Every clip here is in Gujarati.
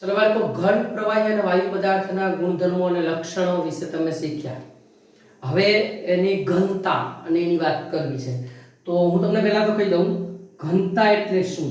चलो बाळको घन प्रवाही અને વાયુ પદાર્થના ગુણધર્મો અને લક્ષણો વિશે તમે શીખ્યા. હવે એની ઘનતા અને એની વાત કરવી છે. તો હું તમને પહેલા તો કહી દઉં ઘનતા એટલે શું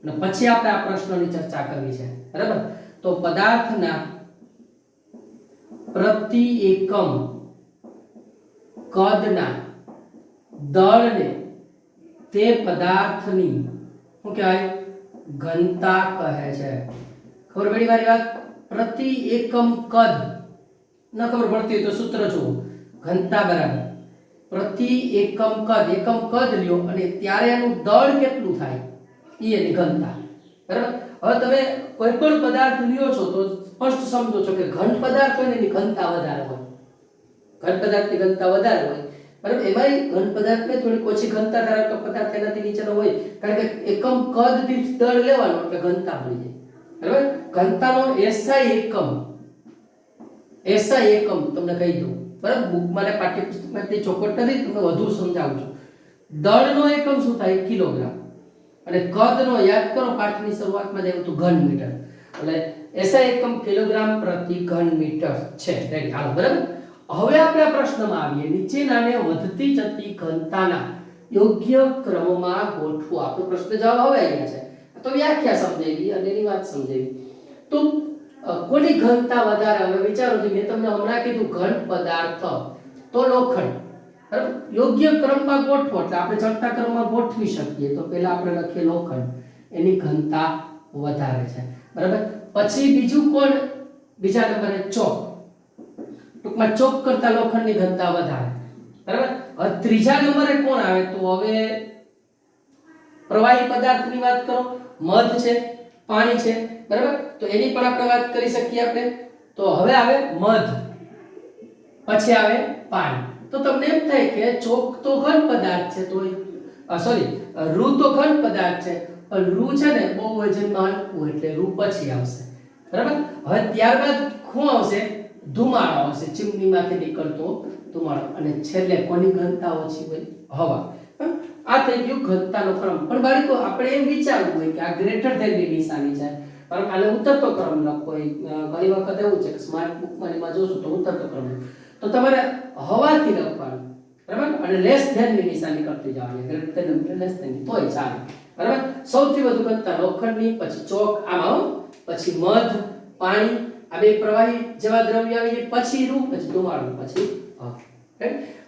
અને પછી આપણે આ પ્રશ્નની ચર્ચા કરવી છે. બરાબર? તો પદાર્થના પ્રતિ એકમ કદના દળને તે પદાર્થની શું કહેવાય ઘનતા કહે છે. खबर पड़ी मारी बात? प्रति एकम कद न खबर पड़ती है तो सूत्र जुओ घनता बराबर प्रति एकम कद ल्यो અને ત્યારે એનું દળ કેટલું થાય ઈ એની ઘનતા. બરાબર? હવે તમે કોઈ પણ પદાર્થ લ્યો છો તો સ્પષ્ટ સમજો છો કે ઘન પદાર્થ હોય ને એની ઘનતા વધારે હોય. ઘન પદાર્થની ઘનતા વધારે હોય. બરાબર? એમાંય ઘન પદાર્થને થોડી ઓછી ઘનતા ધરાવતો પદાર્થ એનાથી નીચેનો હોય કારણ કે એકમ કદ દીઠ દળ લેવાનો એટલે ઘનતા મળી જાય. बराबर? घनताનો એસઆઈ એકમ તમને કહી દઉં. બરાબર? બુક માં પાઠ્યપુસ્તકમાં તે ચોક્કસ નથી તમને વધુ સમજાવું છું. દળનો એકમ શું થાય? કિલોગ્રામ. અને કદનો યાદ કરો પાઠની શરૂઆતમાં જ હતું ઘન મીટર. એટલે એસઆઈ એકમ કિલોગ્રામ પ્રતિ ઘન મીટર છે. રેડી? હાલો. બરાબર? હવે આપણે આ પ્રશ્નમાં આવીએ. નીચેનાને વધતી જતી ઘનતાના યોગ્ય ક્રમમાં ગોઠવો. આપણો પ્રશ્ન જવાબ હવે આવ્યા છે. तो व्याख्या समझेगी અને એની વાત સમજેવી. તો કોની ઘનતા વધારે? હવે વિચારો કે મેં તમને હમણાં કીધું ઘન પદાર્થ તો લોખંડ. બરાબર? યોગ્ય ક્રમમાં ગોઠવો એટલે આપણે ચડતા ક્રમમાં ગોઠવી શકીએ. તો પહેલા આપણે લખીએ લોખંડ, એની ઘનતા વધારે છે. બરાબર? પછી બીજું કોણ? બીજા નંબરે ચોક. ટૂંકમાં ચોક કરતા લોખંડની ઘનતા વધારે. બરાબર? હવે ત્રીજા નંબરે કોણ આવે? તો હવે પ્રવાહી પદાર્થની વાત કરો. મધ છે, પાણી છે. બરાબર? તો એની પણ આપણે વાત કરી શકીએ આપણે. તો હવે આવે મધ, પછી આવે પાણી. તો તમને એમ થાય કે ચોક તો ઘન પદાર્થ છે, તો સોરી રૂ તો ઘન પદાર્થ છે, પણ રૂ છે ને બહુ વજનમાં હલકું એટલે રૂ પછી આવશે. બરાબર? હવે ત્યારબાદ શું આવશે? ધુમાડો આવશે, ચીમનીમાંથી નીકળતો ધુમાડો. અને છેલ્લે કોની ઘનતા ઓછી હોય? હવા. આ થઈ ગયું ઘનતાનો ક્રમ. પણ બાળકો આપણે એમ વિચારવું હોય કે આ ગ્રેટર ધેન ની નિશાની છે, પણ આને ઉતરતો ક્રમ લખો. ઘણી વખત એવું છે કે સ્માર્ટ બુકમાં એમાં જોશો તો ઉતરતો ક્રમ, તો તમારે હવાથી લખવાનું. બરાબર? અને લેસ ધેન ની નિશાની કરતી જવાની. ગ્રેટર ધેન એટલે લેસ ધેન તોય ચાલે. બરાબર? સૌથી વધુ ઘનતા લોખંડની, પછી ચોક, આમાં પછી મધ, પાણી, આ બે પ્રવાહી જેવા દ્રવ્ય આવી, પછી રૂ, પછી ધુમાડો, પછી હવા.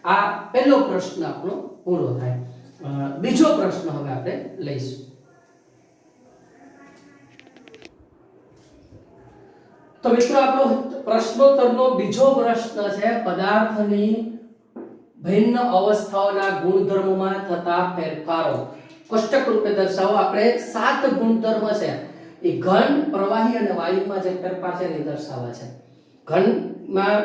આ પહેલો પ્રશ્ન આપણો પૂરો થાય. બીજો પ્રશ્ન હવે આપણે લઈશું. તો મિત્રો આપણો પ્રશ્નોત્તરનો બીજો પ્રશ્ન છે પદાર્થની ભિન્ન અવસ્થાઓના ગુણધર્મોમાં થતા ફેરફારો. કોષ્ટક રૂપે દર્શાવો. આપણે 7 ગુણધર્મ છે એ ઘન, પ્રવાહી અને વાયુમાં જે ફેરફાર છે એ દર્શાવવા છે. ઘનમાં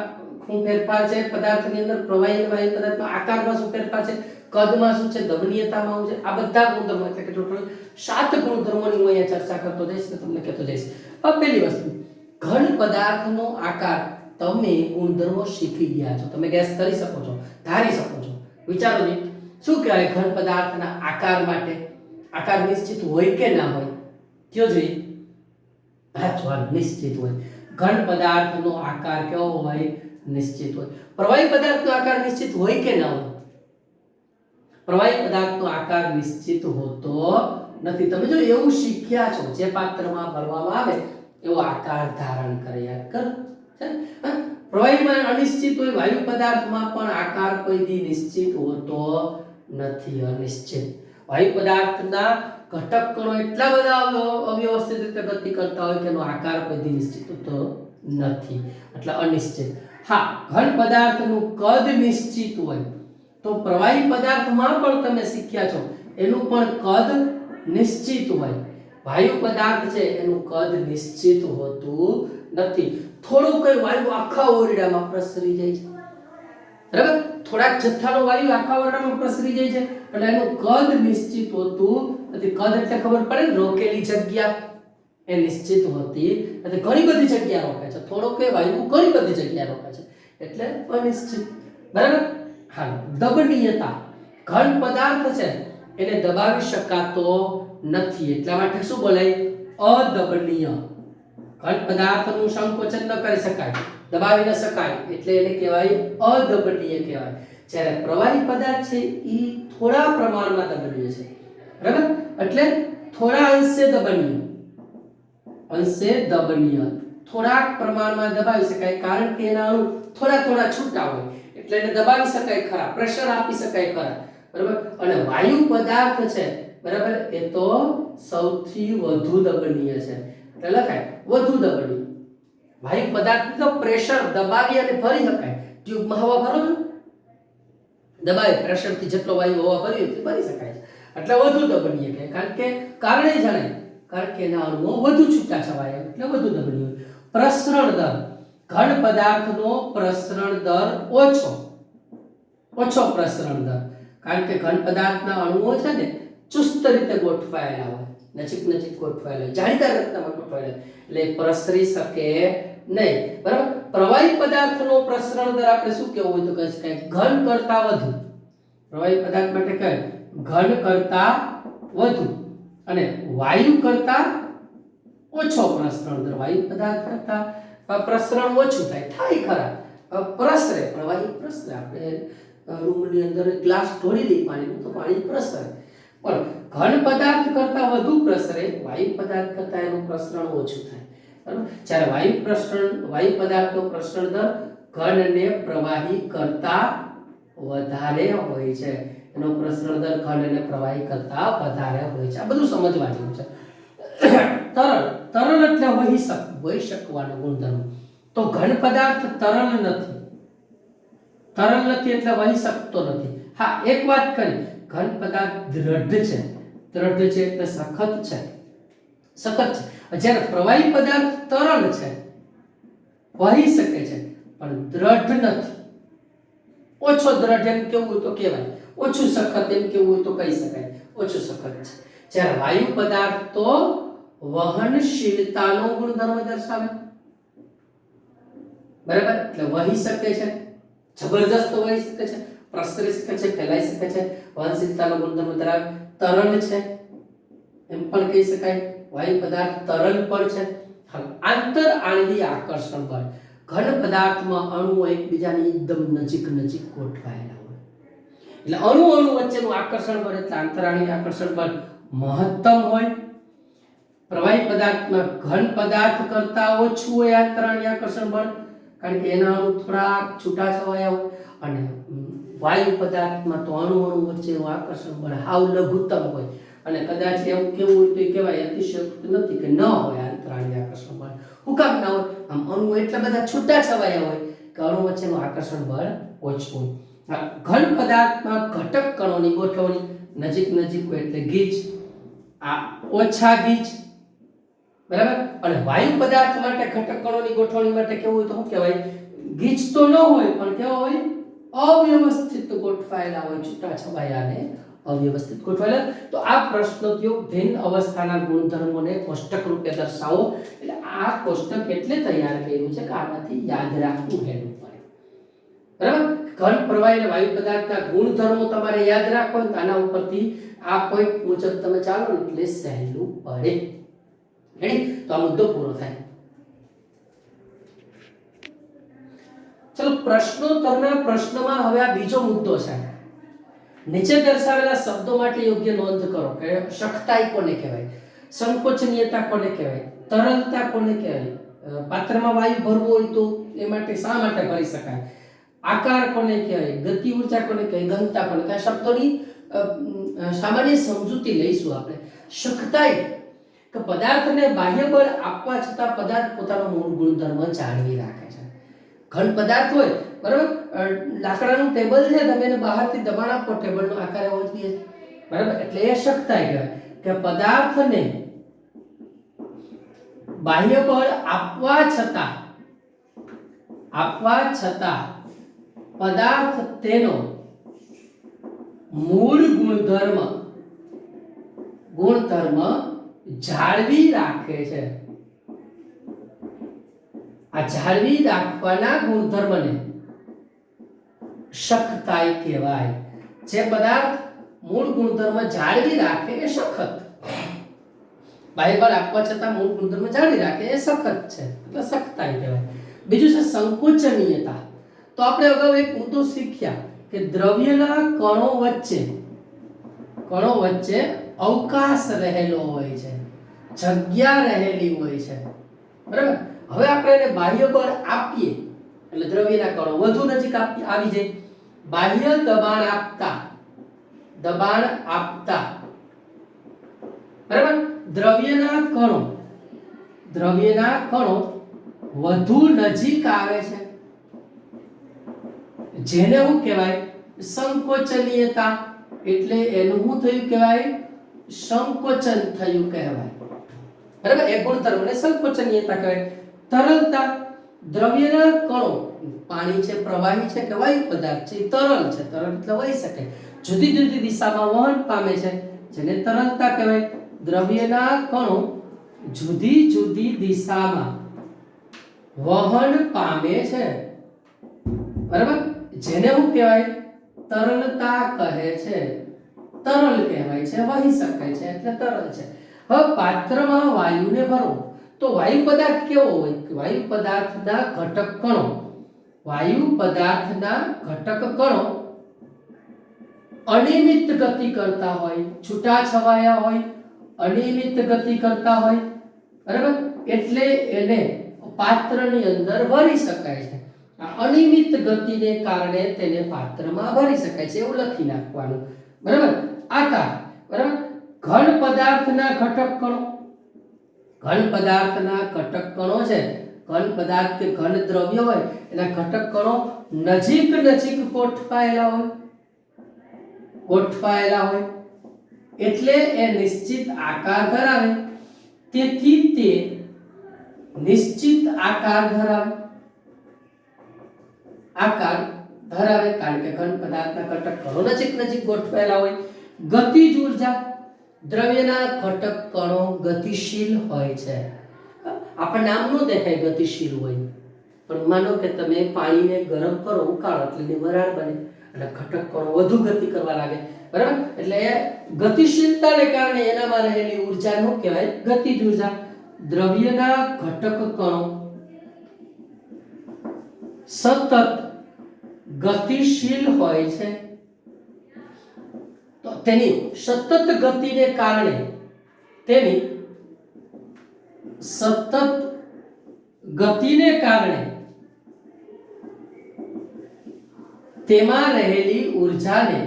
શું ફેરફાર છે પદાર્થની અંદર? પ્રવાહી અને વાયુ પદાર્થમાં આકારમાં શું ફેરફાર છે? કદમાં શું છે? દ્રવ્યતામાં શું છે? આ બધા ગુણધર્મો એટલે કે ટોટલ 7 ગુણધર્મોની હું અહીંયા ચર્ચા કરતો જઈશ ને તમને કહેતો જઈશ. હવે પહેલી વસ્તુ, ઘન પદાર્થનો આકાર. તમે ગુણધર્મો શીખી ગયા છો, તમે ગેસ કરી શકો છો, ધારી શકો છો. વિચારો ને શું કહેવાય ઘન પદાર્થના આકાર માટે? આકાર નિશ્ચિત હોય કે ના હોય? કયો જોઈએ? હા, જવાબ નિશ્ચિત હોય. ઘન પદાર્થનો આકાર કેવો હોય? નિશ્ચિત હોય. પ્રવાહી પદાર્થનો આકાર નિશ્ચિત હોય કે ના હોય? પ્રવાહી પદાર્થનો આકાર નિશ્ચિત હોતો નથી. તમે જો એવું શીખ્યા છો, જે પાત્રમાં ભરવામાં આવે એવો આકાર ધારણ કરે. યાદ કરો. પ્રવાહીમાં અનિશ્ચિત હોય, વાયુ પદાર્થમાં પણ આકાર કોઈ દી નિશ્ચિત હોતો નથી, અનિશ્ચિત. વાયુ પદાર્થના ઘટક કણો એટલા બધા અવ્યવસ્થિત રીતે ગતિ કરતા હોય કે એનો આકાર કોઈ દી નિશ્ચિત હોતો નથી, એટલે અનિશ્ચિત. હા, ઘન પદાર્થનું કદ નિશ્ચિત હોય તો પ્રવાહી પદાર્થમાં પણ તમે શીખ્યા છો એનું પણ કદ નિશ્ચિત હોય. વાયુ પદાર્થ છે એનું કદ નિશ્ચિત હોતું નથી. થોડું કઈ વાયુ આખા ઓરડામાં પ્રસરી જાય છે. બરાબર? થોડાક જથ્થાનો વાયુ આખા ઓરડામાં પ્રસરી જાય છે એટલે એનું કદ નિશ્ચિત હોતું નથી. કદ એટલે ખબર પડે ને, રોકેલી જગ્યા એ નિશ્ચિત હોતી નથી. ઘણી બધી જગ્યા રોકે છે, થોડો કે વાયુ ઘણી બધી જગ્યા રોકે છે એટલે અનિશ્ચિત. બરાબર? હા, દબનીયતા. ઘન પદાર્થ છે એને દબાવી શકાતો નથી, એટલા માટે શું બોલાય? અદબનીય. ઘન પદાર્થનું સંકોચન ન કરી શકાય, દબાવી ન શકાય, એટલે એને કહેવાય અદબનીય કહેવાય. જ્યારે પ્રવાહી પદાર્થ છે એ થોડા પ્રમાણમાં દબનીય છે, બરાબર, એટલે થોડા અંશે દબનીય, થોડાક પ્રમાણમાં દબાવી શકાય, કારણ કે એના અણુ થોડા થોડા છૂટા હોય એટલે એને દબાવી શકાય ખરા, પ્રેશર આપી શકાય ખરા, બરાબર. અને વાયુ પદાર્થ છે, બરાબર, એ તો સૌથી વધુ દબનીય છે, એટલે લખાય વધુ દબનીય. વાયુ પદાર્થ તો પ્રેશર દબાવી અને ભરી શકાય, ટ્યુબમાં હવા ભરો ને દબાવી પ્રેશરથી જેટલો વાયુ હવા ભરી હોય તે ભરી શકાય છે, એટલે વધુ દબનીય કહેવાય. કારણ કે કારણે જણાય, કારણ કે એના અણુઓ વધુ છૂટા છવાયા એટલે વધુ દબનીય. પ્રસરણ દર, ઘન પદાર્થનો પ્રસરણ દર ઓછો પ્રસરણ દર, કારણ કે ઘન પદાર્થના અણુઓ છે ને ચુસ્ત રીતે ગોઠવાયેલા હોય, નજીક ગોઠવાયેલા, જાળીદાર રચનામાં ગોઠવાયેલા, એટલે પ્રસરી શકે નહીં, બરાબર. પ્રવાહી પદાર્થનો પ્રસરણ દર આપણે શું કહેવું હોય તો કહી શકાય ઘન કરતા વધુ. પ્રવાહી પદાર્થ માટે કહે ઘન કરતા વધુ અને વાયુ કરતા ઓછો પ્રસરણ દર. વાયુ પદાર્થ કરતા પ્રસરણ ઓછું થાય ખરા, પ્રસરે, પ્રવાહી પ્રસરે. આપણે રૂમની અંદર ગ્લાસ ઢોળી દઈએ પાણીનો તો પાણી પ્રસરે, પણ ઘન પદાર્થ કરતા વધુ પ્રસરે, વાયુ પદાર્થ કરતા એનું પ્રસરણ ઓછું થાય, બરાબર. જ્યારે વાયુ પદાર્થનો પ્રસરણ દર ઘન અને પ્રવાહી કરતા વધારે હોય છે, એનો પ્રસરણ દર ઘન અને પ્રવાહી કરતા વધારે હોય છે. આ બધું સમજવા જેવું છે. તરલ એટલે વહી શકવાનો ગુણધર્મ. તો ઘન પદાર્થ તરલ નથી એટલે વહી શકતો નથી. હા, એક વાત કરી, ઘન પદાર્થ દ્રઢ છે એટલે સખત છે. જ્યારે પ્રવાહી પદાર્થ તરલ છે, વહી શકે છે પણ દ્રઢ નથી. ઓછો દ્રઢ એમ કેવું હોય તો કહેવાય, ઓછું સખત એમ કેવું હોય તો કહી શકાય ઓછું સખત છે. જ્યારે વાયુ પદાર્થ તો વહનશીલતાનો ગુણધર્મ દર્શાવે, બરાબર, એટલે વહી શકે છે, જબરજસ્ત વહી શકે છે, પ્રસરી શકે છે, ફેલાઈ શકે છે, વહનશીલતાનો ગુણધર્મ ધરાવે, તરલ છે એમ પણ કહી શકાય. વાયુ પદાર્થ તરલ પણ છે. આંતર આણ્વીય આકર્ષણ બળ, ઘન પદાર્થમાં અણુઓ એકબીજાની એકદમ નજીક ગોઠવાયેલા હોય એટલે અણુ વચ્ચેનું આકર્ષણ બળ એટલે આંતર આણ્વીય આકર્ષણ બળ મહત્તમ હોય. પ્રવાહી પદાર્થમાં ઘન પદાર્થ કરતા ઓછું હોય આંતર આણ્વીય આકર્ષણ બળ, કારણ કે એના અણુ થોડા છૂટા છવાયા હોય. અને વાયુ પદાર્થમાં તો અણુ વચ્ચેનું આકર્ષણ બળ હાવ લઘુત્તમ હોય. અને કદાચ એવું કેવું હોય તો એ કહેવાય અતિશયોક્તિ નથી કે ન હોય આંતર આણ્વીય આકર્ષણ બળ. હું કામ ના હોય? આમ અણુ એટલા બધા છૂટા છવાયા હોય કે અણુ વચ્ચેનું આકર્ષણ બળ ઓછું હોય. ઘન પદાર્થમાં ઘટક કણોની ગોઠવણી નજીક હોય એટલે ગીચ, આ ઓછા ગીચ, બરાબર. અને વાયુ પદાર્થ માટે ઘટક કણોની ગોઠવણી માટે કેવું હોય તો શું કહેવાય? ગીચ તો ન હોય પણ કેવા હોય? અવ્યવસ્થિત ગોઠવાયેલા હોય, છૂટા છવાયા અને અવ્યવસ્થિત ગોઠવાયેલા. તો આ પ્રશ્નો થયો ભિન્ન અવસ્થાના ગુણધર્મોને કોષ્ટક રૂપે દર્શાવો. એટલે આ કોષ્ટક એટલે તૈયાર કર્યું છે કે આમાંથી યાદ રાખવું હેડું પડે, બરાબર. ઘન પ્રવાહી અને વાયુ પદાર્થના ગુણધર્મો તમારે યાદ રાખો તો આના ઉપરથી આ પોઈન્ટ મુજબ તમે ચાલો એટલે સહેલું પડે. રેડી? તો આ મુદ્દો પૂરો થાય. ચલો, પ્રશ્નોત્તરના પ્રશ્નમાં હવે આ બીજો મુદ્દો છે. નીચે દર્શાવેલા શબ્દો માટે યોગ્ય નોંધ કરો કે શક્તાઈ કોને કહેવાય, સંકોચનીયતા કોને કહેવાય, તરલતા કોને કહેવાય, પાત્રમાં વાયુ ભરવો હોય તો એ માટે શા માટે ભરી શકાય, આકાર કોને કહેવાય, ગતિ ઊર્જા કોને કહેવાય, ઘનતા કોને કહેવાય. શબ્દોની સામાન્ય સમજૂતી લઈશું આપણે. શક્તાઈ કે પદાર્થને બાહ્ય બળ આપવા છતાં પદાર્થ પોતાનો મૂળ ગુણધર્મ જાળવી રાખે છે. ઘન પદાર્થ હોય, બરાબર, લાકડાનું ટેબલ છે, તમે એને બહારથી દબાણ આપો ટેબલનો આકાર એવો જ છે, બરાબર, એટલે એ શક્તાઈ કહેવાય કે પદાર્થને બાહ્ય બળ આપવા છતાં પદાર્થ તેનો મૂળ ગુણધર્મ જાળવી રાખે છે. આ જાળવી રાખવાના ગુણધર્મને શક્તાઈ કહેવાય. જે પદાર્થ મૂળ ગુણધર્મ જાળવી રાખે એ સખત, બાહ્ય બળ આપવા છતાં મૂળ ગુણધર્મ જાળવી રાખે એ સખત છે, એટલે સખતાઈ કહેવાય. બીજું છે સંકોચનીયતા. તો આપણે અગાઉ એક મુદ્દો શીખ્યા કે દ્રવ્યના કણો વચ્ચે અવકાશ રહેલો હોય છે, જગ્યા રહેલી હોય છે, બરાબર. હવે આપણે એને બાહ્ય બળ આપીએ એટલે દ્રવ્યના કણો વધુ નજીક આવી જાય. બાહ્ય દબાણ આપતા બરાબર દ્રવ્યના કણો વધુ નજીક આવે છે, જેને શું કહેવાય સંકોચનીયતા. એટલે એનું શું થયું કહેવાય સંકોચન થયું કહેવાય, બરાબર. એ ગુણધર્મને સંકોચનીયતા કહેવાય. તરલતા. દ્રવ્યના કણો પાણી છે, પ્રવાહી છે કે વાયુ પદાર્થ છે, તરલ છે, તરલ એટલે વહી શકે, જુદી જુદી દિશામાં વહન પામે છે, જેને તરલતા કહેવાય. દ્રવ્યના કણો જુદી જુદી દિશામાં વહન પામે છે, બરાબર, જેને શું કહેવાય તરલતા કહે છે. તરલ કહેવાય છે, વહી શકે છે એટલે તરલ છે. હવે પાત્રમાં વાયુને ભરો તો વાયુ પદાર્થ કેવો હોય? વાયુ પદાર્થના ઘટક કણો અનિયમિત ગતિ કરતા હોય, છૂટાછવાયા હોય, અનિયમિત ગતિ કરતા હોય, બરાબર. એટલે એને પાત્રની અંદર ભરી શકાય છે. આ અનિયમિત ગતિને કારણે તેને પાત્રમાં ભરી શકાય છે એવું લખી નાખવાનું, બરાબર. આકાર, બરાબર. ઘન પદાર્થના ઘટક કણો છે. ઘન પદાર્થ કે ઘન દ્રવ્ય હોય એના ઘટક કણો નજીક ગોઠવાયેલા હોય એટલે એ નિશ્ચિત આકાર ધરાવે. તેથી તે નિશ્ચિત આકાર ધરાવે કારણ કે ઘન પદાર્થના ઘટક કણો નજીક ગોઠવાયેલા હોય. ગતિજ ઊર્જા. દ્રવ્યના ઘટક કણો ગતિશીલ હોય છે. આપણને આમ ન દેખાય ગતિશીલ હોય, પણ માનો કે તમે પાણીને ગરમ કરો, ઉકાળો એટલે એની વરાળ બને અને ઘટક કણો વધુ ગતિ કરવા લાગે, બરાબર. એટલે એ ગતિશીલતાને કારણે એનામાં રહેલી ઊર્જાને શું કહેવાય ગતિજ ઊર્જા. દ્રવ્યના ઘટક કણો સતત ગતિશીલ હોય છે, તો તેની સતત ગતિને કારણે તેમાં રહેલી ઊર્જાને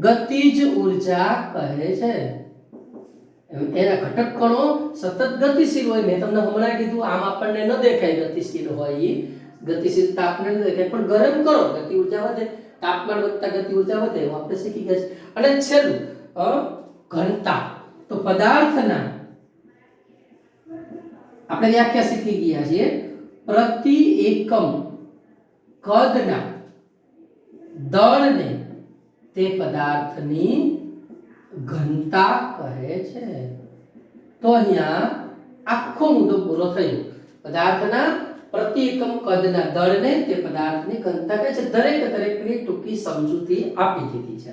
ગતિજ ઊર્જા કહે છે. એના ઘટક કણો સતત ગતિશીલ હોય. મેં તમને હમણાં કીધું આમ આપણને ન દેખાય ગતિશીલ હોય, ગતિશીલતા આપણને ન દેખાય, પણ ગરમ કરો ગતિ ઊર્જા વધે, તાપમાન વધતા ગતિ ઊર્જા વધે એવું આપણે શીખી ગયા છે. અને છેલ્લું ઘનતા. તો પદાર્થના આપણે વ્યાખ્યા શીખી ગયા છીએ. પ્રતિ એકમ કદના દળને તે પદાર્થની ઘનતા કહે છે. તો અહીંયા આખો મુદ્દો પૂરો થયો. પદાર્થના પ્રતિ એકમ કદના દળને તે પદાર્થની ઘનતા કહે છે. દરેકની ટૂંકી સમજૂતી આપી દીધી છે.